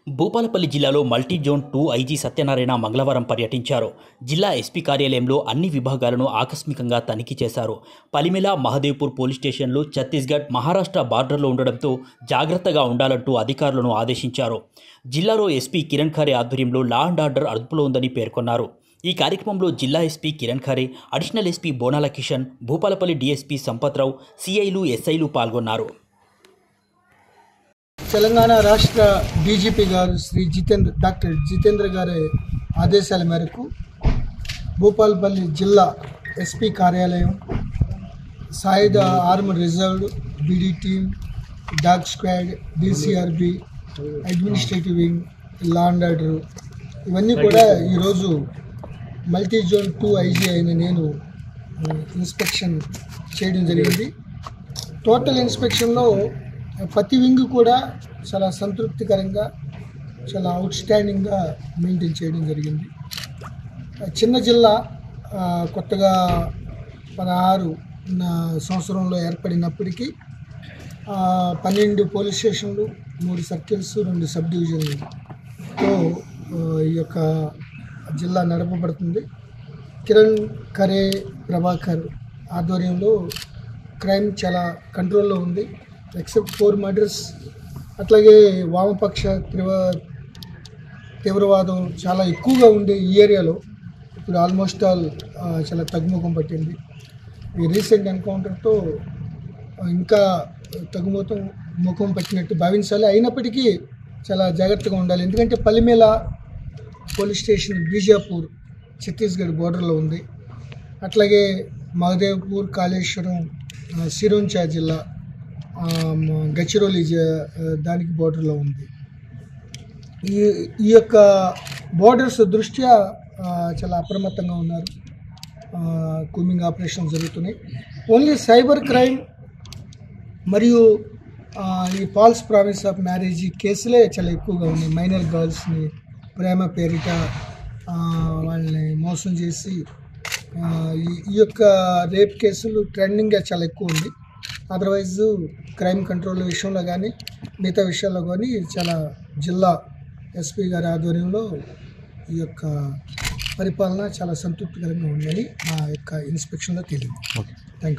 భూపాలపల్లి జిల్లాలో multi zone 2 IG Satyanarayana మంగళవారం పర్యటించారు. జిల్లా ఎస్పీ కార్యాలయంలో అన్ని విభాగాలను ఆకస్మికంగా తనిఖీ చేశారు. పలిమెల, మహదేవ్పూర్ పోలీస్ స్టేషన్లు ఛత్తీస్గఢ్, మహారాష్ట్ర బార్డర్లో ఉండడంతో జాగ్రత్తగా ఉండాలంటూ అధికారులను ఆదేశించారు. జిల్లాలో ఎస్పీ కిరణ్ ఖారే ఆధ్వర్యంలో లా అండ్ ఆర్డర్ అదుపులో ఉందని పేర్కొన్నారు. ఈ కార్యక్రమంలో జిల్లా ఎస్పీ కిరణ్ ఖారే, అడిషనల్ ఎస్పీ బోనాల కిషన్, భూపాలపల్లి డీఎస్పీ సంపత్రావు, సిఐలు, ఎస్ఐలు పాల్గొన్నారు. తెలంగాణ రాష్ట్ర డీజీపీ గారు శ్రీ డాక్టర్ జితేంద్ర గారి ఆదేశాల మేరకు భూపాలపల్లి జిల్లా ఎస్పీ కార్యాలయం, సాయుధ armed reserved, BD team, dog squad, DCRB, administrative wing, law and order ఇవన్నీ కూడా ఈరోజు మల్టీ జోన్ 2 ఐజీ అయిన నేను ఇన్స్పెక్షన్ చేయడం జరిగింది. టోటల్ ఇన్స్పెక్షన్లో ప్రతి వింగ్ కూడా చాలా సంతృప్తికరంగా, చాలా అవుట్స్టాండింగ్గా మెయింటైన్ చేయడం జరిగింది. చిన్న జిల్లా కొత్తగా 16 సంవత్సరంలో ఏర్పడినప్పటికీ 12 పోలీస్ స్టేషన్లు, 3 సర్కిల్స్, 2 సబ్ డివిజన్లతో ఈ యొక్క జిల్లా నడపబడుతుంది. కిరణ్ ఖారే ప్రభాకర్ ఆధ్వర్యంలో క్రైమ్ చాలా కంట్రోల్లో ఉంది. Except 4 murders. అట్లాగే వామపక్ష తీవ్రవాదం చాలా ఎక్కువగా ఉండే ఈ ఏరియాలో ఇప్పుడు ఆల్మోస్ట్ ఆల్ చాలా తగ్గుముఖం పట్టింది. ఈ రీసెంట్ ఎన్కౌంటర్తో ఇంకా ముఖం పట్టినట్టు భావించాలి. అయినప్పటికీ చాలా జాగ్రత్తగా ఉండాలి. ఎందుకంటే పలిమెల పోలీస్ స్టేషన్ బీజాపూర్ ఛత్తీస్గఢ్ బోర్డర్లో ఉంది. అట్లాగే మహదేవ్పూర్, కాళేశ్వరం, సిరోంచా జిల్లా, గచ్చిరోలి దానికి బోర్డర్లో ఉంది. ఈ యొక్క బోర్డర్స్ దృష్ట్యా చాలా అప్రమత్తంగా ఉన్నారు. కూమింగ్ ఆపరేషన్ జరుగుతున్నాయి. ఓన్లీ సైబర్ క్రైమ్ మరియు ఈ ఫాల్స్ ప్రామిస్ ఆఫ్ మ్యారేజ్ కేసులే చాలా ఎక్కువగా ఉన్నాయి. మైనర్ గర్ల్స్ని ప్రేమ పేరిట వాళ్ళని మోసం చేసి ఈ యొక్క రేప్ కేసులు ట్రెండింగ్గా చాలా ఎక్కువ ఉంది. అదర్వైజ్ క్రైమ్ కంట్రోల్ విషయంలో కానీ మిగతా విషయాల్లో కానీ చాలా జిల్లా ఎస్పీ గారి ఆధ్వర్యంలో ఈ యొక్క పరిపాలన చాలా సంతృప్తికరంగా ఉందని మా యొక్క ఇన్స్పెక్షన్లో తేలింది.